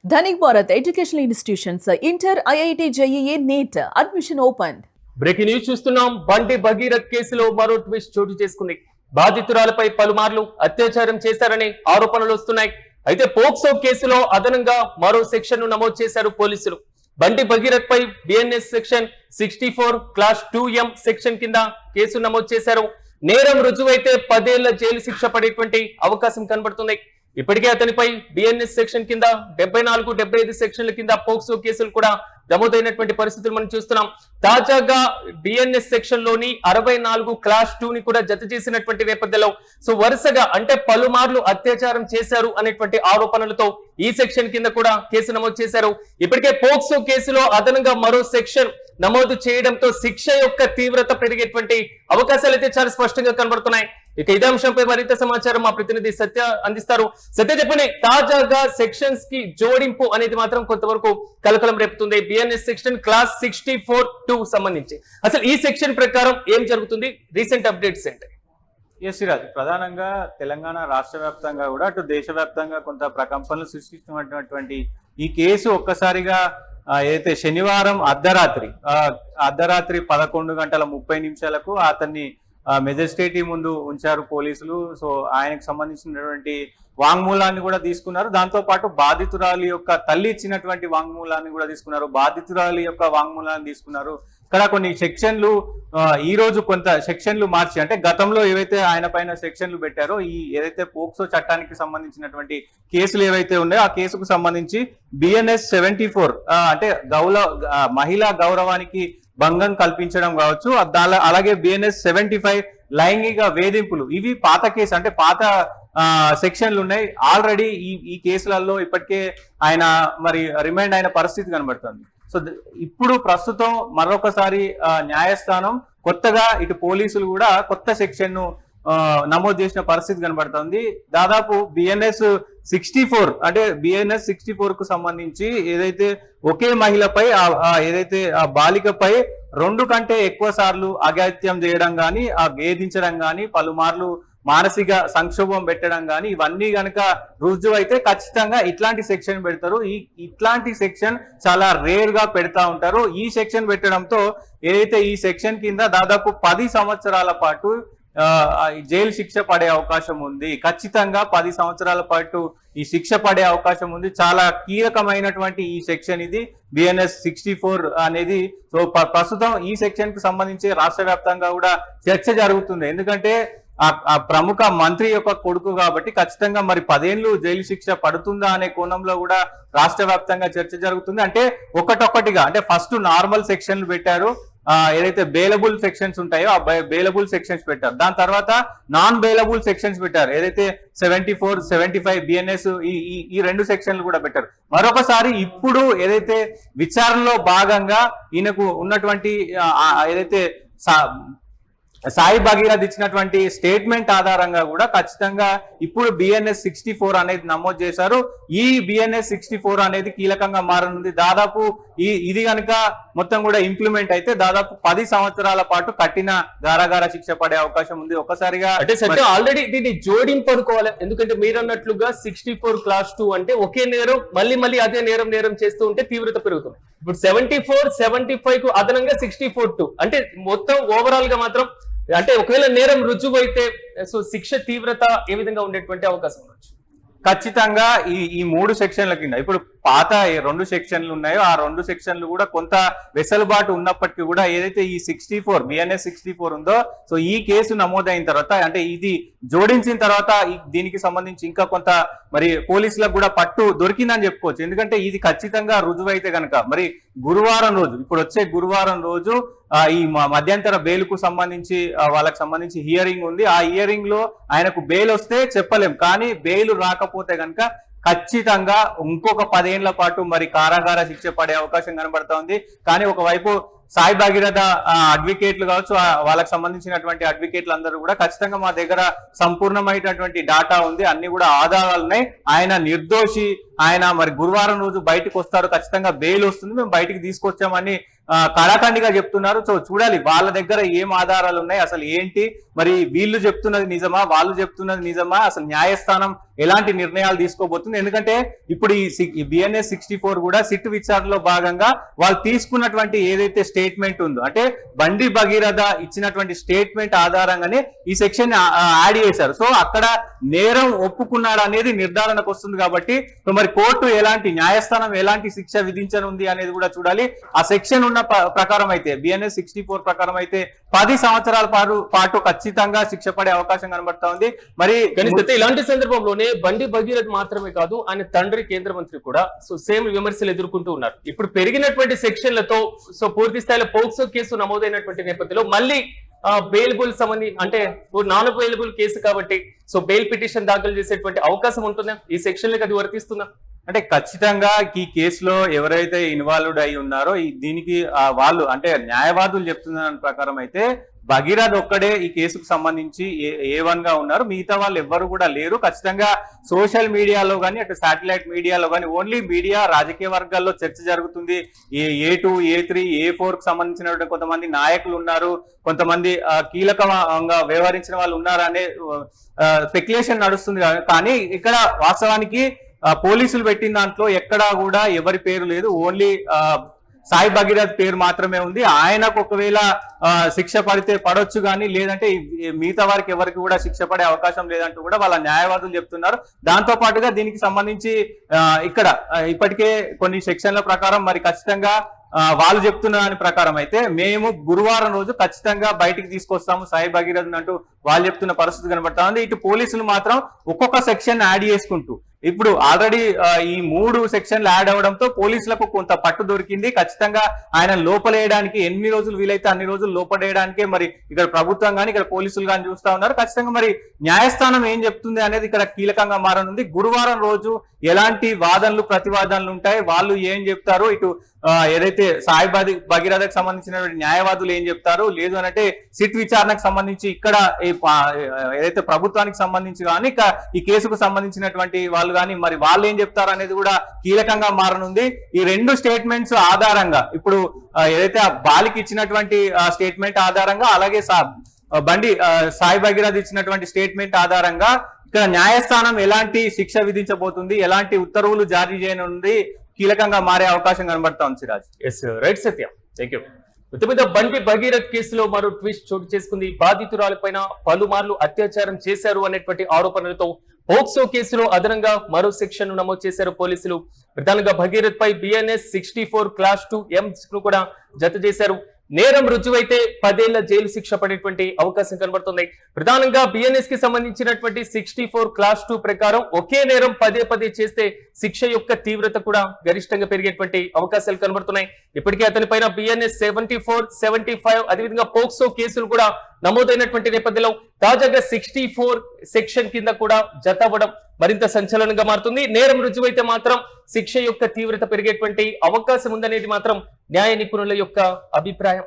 Dhanik Bharat Educational Institutions, Inter, IIT, JEE, NEET, admission opened. Breaking news చూస్తున్నాం. బండి భగీరథ్ కేసులో మరో ట్విస్ట్ చోటు చేసుకుంది. బాధితురాలపై పలుమార్లు అత్యాచారం చేశారనే ఆరోపణలు వస్తున్నాయి. అయితే పోక్సో కేసులో అదనంగా మరో సెక్షన్ ను నమోదు చేశారు పోలీసులు. బండి భగీరథ్ పై BNS section 64 clause 2M section కింద కేసు నమోదు చేశారు. నేరం రుజువైతే 10 ఏళ్ల జైలు శిక్ష పడేటువంటి అవకాశం కనబడుతుంది. ఇప్పటికే అతనిపై బిఎన్ఎస్ సెక్షన్ కింద 74, 75 సెక్షన్ల కింద పోక్సో కేసులు కూడా నమోదైనటువంటి పరిస్థితులు మనం చూస్తున్నాం. తాజాగా బిఎన్ఎస్ సెక్షన్ లోని 64 క్లాస్ 2 ని కూడా జత చేసినటువంటి నేపథ్యంలో వరుసగా అంటే పలుమార్లు అత్యాచారం చేశారు అనేటువంటి ఆరోపణలతో ఈ సెక్షన్ కింద కూడా కేసు నమోదు చేశారు. ఇప్పటికే పోక్సో కేసులో అదనంగా మరో సెక్షన్ నమోదు చేయడంతో శిక్ష యొక్క తీవ్రత పెరిగేటువంటి అవకాశాలు అయితే చాలా స్పష్టంగా కనబడుతున్నాయి. ఇక ఇదే అంశంపై మరింత సమాచారం మా ప్రతినిధి సత్య అందిస్తారు. సత్య, చెప్పండి, తాజాగా సెక్షన్స్ కి జోడింపు అనేది మాత్రం కొంతవరకు కలకలం రేపుతుంది. బిఎన్ఎస్ సెక్షన్ క్లాస్ 64-2 సంబంధించి అసలు ఈ సెక్షన్ ప్రకారం ఏం జరుగుతుంది? రీసెంట్ అప్డేట్స్ ఏంటి? సిరాజ్, ప్రధానంగా తెలంగాణ రాష్ట్ర వ్యాప్తంగా కూడా అటు దేశవ్యాప్తంగా కొంత ప్రకంపనలు సృష్టిస్తున్నటువంటి ఈ కేసు ఒక్కసారిగా ఏదైతే శనివారం అర్ధరాత్రి 11:30 అతన్ని మెజిస్ట్రేట్ ముందు ఉంచారు పోలీసులు. సో ఆయనకు సంబంధించినటువంటి వాంగ్మూలాన్ని కూడా తీసుకున్నారు. దాంతో పాటు బాధితురాలి యొక్క తల్లి ఇచ్చినటువంటి వాంగ్మూలాన్ని కూడా తీసుకున్నారు. బాధితురాలి యొక్క వాంగ్మూలాన్ని తీసుకున్నారు. ఇక్కడ కొన్ని సెక్షన్లు ఈ రోజు కొంత సెక్షన్లు మార్చి, అంటే గతంలో ఏవైతే ఆయన పైన సెక్షన్లు పెట్టారో ఈ ఏదైతే పోక్సో చట్టానికి సంబంధించినటువంటి కేసులు ఏవైతే ఉన్నాయో ఆ కేసుకు సంబంధించి బిఎన్ఎస్ 74 అంటే మహిళా గౌరవానికి భంగం కల్పించడం కావచ్చు, అలాగే బిఎన్ఎస్ 75 లైంగిక వేధింపులు, ఇవి పాత కేసు, అంటే పాత సెక్షన్లు ఉన్నాయి. ఆల్రెడీ ఈ కేసులలో ఇప్పటికే ఆయన మరి రిమైండ్ అయిన పరిస్థితి కనబడుతుంది. సో ఇప్పుడు ప్రస్తుతం మరొకసారి న్యాయస్థానం కొత్తగా ఇటు పోలీసులు కూడా కొత్త సెక్షన్ ను నమోదు చేసిన పరిస్థితి కనబడుతుంది. దాదాపు బిఎన్ఎస్ 64 అంటే బిఎన్ఎస్ 64 కు సంబంధించి ఏదైతే ఒకే మహిళపై ఏదైతే ఆ బాలికపై 2 కంటే ఎక్కువ సార్లు అఘాయిత్యం చేయడం గాని, వేధించడం గాని, పలుమార్లు మానసిక సంక్షోభం పెట్టడం గాని, ఇవన్నీ గనక రుజువు అయితే ఖచ్చితంగా ఇట్లాంటి సెక్షన్ పెడతారు. ఇట్లాంటి సెక్షన్ చాలా రేర్ గా పెడతా ఉంటారు. ఈ సెక్షన్ పెట్టడంతో ఏదైతే ఈ సెక్షన్ కింద దాదాపు 10 సంవత్సరాల పాటు జైలు శిక్ష పడే అవకాశం ఉంది. ఖచ్చితంగా 10 సంవత్సరాల పాటు ఈ శిక్ష పడే అవకాశం ఉంది. చాలా కీలకమైనటువంటి ఈ సెక్షన్ ఇది బిఎన్ఎస్ 64 అనేది. సో ప్రస్తుతం ఈ సెక్షన్ కు సంబంధించి రాష్ట్ర వ్యాప్తంగా కూడా చర్చ జరుగుతుంది. ఎందుకంటే ఆ ప్రముఖ మంత్రి యొక్క కొడుకు కాబట్టి ఖచ్చితంగా మరి 10 ఏళ్ళు జైలు శిక్ష పడుతుందా అనే కోణంలో కూడా రాష్ట్ర వ్యాప్తంగా చర్చ జరుగుతుంది. అంటే ఒకటొక్కటిగా, అంటే ఫస్ట్ నార్మల్ సెక్షన్లు పెట్టారు, ఏదైతే బెయిలబుల్ సెక్షన్స్ ఉంటాయో ఆ బెయిలబుల్ సెక్షన్స్ పెట్టారు. దాని తర్వాత నాన్ బెయిలబుల్ సెక్షన్స్ పెట్టారు, ఏదైతే 74, 75 బిఎన్ఎస్ ఈ 2 సెక్షన్లు కూడా పెట్టారు. మరొకసారి ఇప్పుడు ఏదైతే విచారణలో భాగంగా ఈయనకు ఉన్నటువంటి ఏదైతే సాయి భగీరథ్ ఇచ్చినటువంటి స్టేట్మెంట్ ఆధారంగా కూడా ఖచ్చితంగా ఇప్పుడు బిఎన్ఎస్ 64 అనేది నమోదు చేశారు. ఈ బిఎన్ఎస్ 64 అనేది కీలకంగా మారనుంది. దాదాపు ఇది కనుక మొత్తం కూడా ఇంప్లిమెంట్ అయితే దాదాపు 10 సంవత్సరాల పాటు కఠిన కారాగార శిక్ష పడే అవకాశం ఉంది. ఒక్కసారిగా అంటే సత్యం ఆల్రెడీ దీన్ని జోడింపు అనుకోవాలి. ఎందుకంటే మీరు అన్నట్లుగా 64 క్లాస్ 2 అంటే ఒకే నేరం మళ్ళీ అదే నేరం చేస్తూ ఉంటే తీవ్రత పెరుగుతుంది. ఇప్పుడు 74, 75 కు అదనంగా 64-2 అంటే మొత్తం ఓవరాల్ గా మాత్రం అంటే ఒకవేళ నేరం రుజువు అయితే శిక్ష తీవ్రత ఏ విధంగా ఉండేటువంటి అవకాశం ఉండొచ్చు? ఖచ్చితంగా ఈ 3 సెక్షన్ల కింద ఇప్పుడు పాత 2 సెక్షన్లు ఉన్నాయో ఆ 2 సెక్షన్లు కూడా కొంత వెసులుబాటు ఉన్నప్పటికీ కూడా ఏదైతే ఈ 64 బిఎన్ఎస్ 64 ఉందో, సో ఈ కేసు నమోదైన తర్వాత అంటే ఇది జోడించిన తర్వాత దీనికి సంబంధించి ఇంకా కొంత మరి పోలీసులకు కూడా పట్టు దొరికిందని చెప్పుకోవచ్చు. ఎందుకంటే ఇది ఖచ్చితంగా రుజువైతే కనుక మరి గురువారం రోజు, ఇప్పుడు వచ్చే గురువారం రోజు ఈ మధ్యంతర బెయిల్కు సంబంధించి వాళ్ళకి సంబంధించి హియరింగ్ ఉంది. ఆ హియరింగ్ లో ఆయనకు బెయిల్ వస్తే చెప్పలేం, కానీ బెయిల్ రాకపోతే కనుక ఖచ్చితంగా ఇంకొక 10 ఏళ్ల పాటు మరి కారాగార శిక్ష పడే అవకాశం కనబడతా ఉంది. కానీ ఒకవైపు సాయి భగీరథ అడ్వకేట్లు కావచ్చు, వాళ్ళకి సంబంధించినటువంటి అడ్వకేట్లు అందరూ కూడా ఖచ్చితంగా మా దగ్గర సంపూర్ణమైనటువంటి డాటా ఉంది, అన్ని కూడా ఆధారాలు ఉన్నాయి, ఆయన నిర్దోషి, ఆయన మరి గురువారం రోజు బయటకు వస్తారు, ఖచ్చితంగా బెయిల్ వస్తుంది, మేము బయటికి తీసుకొచ్చామని కళాఖండిగా చెప్తున్నారు. సో చూడాలి వాళ్ళ దగ్గర ఏం ఆధారాలు ఉన్నాయి, అసలు ఏంటి, మరి వీళ్ళు చెప్తున్నది నిజమా, వాళ్ళు చెప్తున్నది నిజమా, అసలు న్యాయస్థానం ఎలాంటి నిర్ణయాలు తీసుకోబోతుంది. ఎందుకంటే ఇప్పుడు ఈ బిఎన్ఎస్ 64 కూడా సిట్ విచారణలో భాగంగా వాళ్ళు తీసుకున్నటువంటి ఏదైతే స్టేట్మెంట్ ఉందో, అంటే బండి భగీరథ ఇచ్చినటువంటి స్టేట్మెంట్ ఆధారంగానే ఈ సెక్షన్ యాడ్ చేశారు. సో అక్కడ నేరం ఒప్పుకున్నాడు అనేది నిర్ధారణకు వస్తుంది. కాబట్టి సో మరి కోర్టు ఎలాంటి, న్యాయస్థానం ఎలాంటి శిక్ష విధించనుంది అనేది కూడా చూడాలి. ఆ సెక్షన్ ఉన్న ప్రకారం అయితే బిఎన్ఎస్ 64 ప్రకారం అయితే 10 సంవత్సరాల పాటు ఖచ్చితంగా శిక్ష పడే అవకాశం కనబడతా ఉంది. మరి ఇలాంటి సందర్భంలోనే బండి భగీరథ్ మాత్రమే కాదు, ఆయన తండ్రి కేంద్ర మంత్రి కూడా సో సేమ్ విమర్శలు ఎదుర్కొంటూ ఉన్నారు. ఇప్పుడు పెరిగినటువంటి సెక్షన్లతో సో పూర్తి స్థాయిలో పోక్సో కేసు నమోదైనటువంటి నేపథ్యంలో మళ్ళీ బెయిల్బుల్ సంబంధించి అంటే నాన్ బెయిలబుల్ కేసు కాబట్టి సో బెయిల్ పిటిషన్ దాఖలు చేసేటువంటి అవకాశం ఉంటుందా ఈ సెక్షన్లకు, అది వర్తిస్తుందా? అంటే ఖచ్చితంగా ఈ కేసులో ఎవరైతే ఇన్వాల్వ్డ్ అయి ఉన్నారో దీనికి వాళ్ళు అంటే న్యాయవాదులు చెప్తున్న ప్రకారం అయితే భగీరథ్ ఒక్కడే ఈ కేసుకు సంబంధించి A1 గా ఉన్నారు. మిగతా వాళ్ళు ఎవ్వరు కూడా లేరు. ఖచ్చితంగా సోషల్ మీడియాలో కానీ అటు శాటిలైట్ మీడియాలో కానీ ఓన్లీ మీడియా రాజకీయ వర్గాల్లో చర్చ జరుగుతుంది. A2, A3, A4 కు సంబంధించిన కొంతమంది నాయకులు ఉన్నారు, కొంతమంది కీలకంగా వ్యవహరించిన వాళ్ళు ఉన్నారు అనే స్పెక్యులేషన్ నడుస్తుంది. కానీ ఇక్కడ వాస్తవానికి పోలీసులు పెట్టిన దాంట్లో ఎక్కడా కూడా ఎవరి పేరు లేదు. ఓన్లీ సాయి భగీరథ్ పేరు మాత్రమే ఉంది. ఆయనకు ఒకవేళ శిక్ష పడితే పడొచ్చు కానీ లేదంటే మిగతా వారికి ఎవరికి కూడా శిక్ష పడే అవకాశం లేదంటూ కూడా వాళ్ళ న్యాయవాదులు చెప్తున్నారు. దాంతో పాటుగా దీనికి సంబంధించి ఇక్కడ ఇప్పటికే కొన్ని సెక్షన్ల ప్రకారం మరి ఖచ్చితంగా వాళ్ళు చెప్తున్న దాని ప్రకారం అయితే మేము గురువారం రోజు ఖచ్చితంగా బయటికి తీసుకొస్తాము సాయి భగీరథ్ అంటూ వాళ్ళు చెప్తున్న పరిస్థితి కనబడతా ఉంది. ఇటు పోలీసులు మాత్రం ఒక్కొక్క సెక్షన్ యాడ్ చేసుకుంటూ ఇప్పుడు ఆల్రెడీ ఈ 3 సెక్షన్లు యాడ్ అవడంతో పోలీసులకు కొంత పట్టు దొరికింది. ఖచ్చితంగా ఆయన లోపలేయడానికి ఎన్ని రోజులు వీలైతే అన్ని రోజులు లోపలేయడానికే మరి ఇక్కడ ప్రభుత్వం కానీ ఇక్కడ పోలీసులు కానీ చూస్తా ఉన్నారు. ఖచ్చితంగా మరి న్యాయస్థానం ఏం చెప్తుంది అనేది ఇక్కడ కీలకంగా మారనుంది. గురువారం రోజు ఎలాంటి వాదనలు ప్రతివాదనలు ఉంటాయి, వాళ్ళు ఏం చెప్తారు, ఇటు ఏదైతే సాయి భగీరథకు సంబంధించిన న్యాయవాదులు ఏం చెప్తారు, లేదు అనంటే సిట్ విచారణకు సంబంధించి ఇక్కడ ఏదైతే ప్రభుత్వానికి సంబంధించి కానీ ఈ కేసుకు సంబంధించినటువంటి వాళ్ళు కానీ మరి వాళ్ళు ఏం చెప్తారు అనేది కూడా కీలకంగా మారనుంది. ఈ 2 స్టేట్మెంట్స్ ఆధారంగా ఇప్పుడు ఏదైతే బాలికి ఇచ్చినటువంటి స్టేట్మెంట్ ఆధారంగా అలాగే బండి సాయి భగీరథ్ ఇచ్చినటువంటి స్టేట్మెంట్ ఆధారంగా ఇక్కడ న్యాయస్థానం ఎలాంటి శిక్ష విధించబోతుంది, ఎలాంటి ఉత్తర్వులు జారీ చేయనుంది కీలకంగా మారే అవకాశం కనబడతా ఉంది. Siraj. Right Satya, thank you. మొత్తం బండి భగీరథ్ కేసులో మరో ట్విస్ట్ చోటు చేసుకుంది. బాధితురాలపైన పలుమార్లు అత్యాచారం చేశారు అనేటువంటి ఆరోపణలతో పోక్సో కేసులో అదనంగా మరో సెక్షన్ నమోదు చేశారు పోలీసులు. ప్రధానంగా భగీరథ్ పై BNS 64 Class 2 M ను కూడా జత చేశారు. నేరం రుజువైతే 10 ఏళ్ల జైలు శిక్ష పడేటువంటి అవకాశం కనబడుతుంది. ప్రధానంగా BNS కి సంబంధించినటువంటి 64 Class 2 ప్రకారం ఒకే నేరం పదే చేస్తే శిక్ష యొక్క తీవ్రత కూడా గరిష్టంగా పెరిగేటువంటి అవకాశాలు కనబడుతున్నాయి. ఇప్పటికే అతనిపైన BNS 74, 75 అదేవిధంగా పోక్సో కేసులు కూడా నమోదైనటువంటి నేపథ్యంలో తాజాగా 64 సెక్షన్ కింద కూడా జత అవ్వడం మరింత సంచలనంగా మారుతుంది. నేరం రుజువైతే మాత్రం శిక్ష యొక్క తీవ్రత పెరిగేటువంటి అవకాశం ఉందనేది మాత్రం న్యాయ నిపుణుల యొక్క అభిప్రాయం.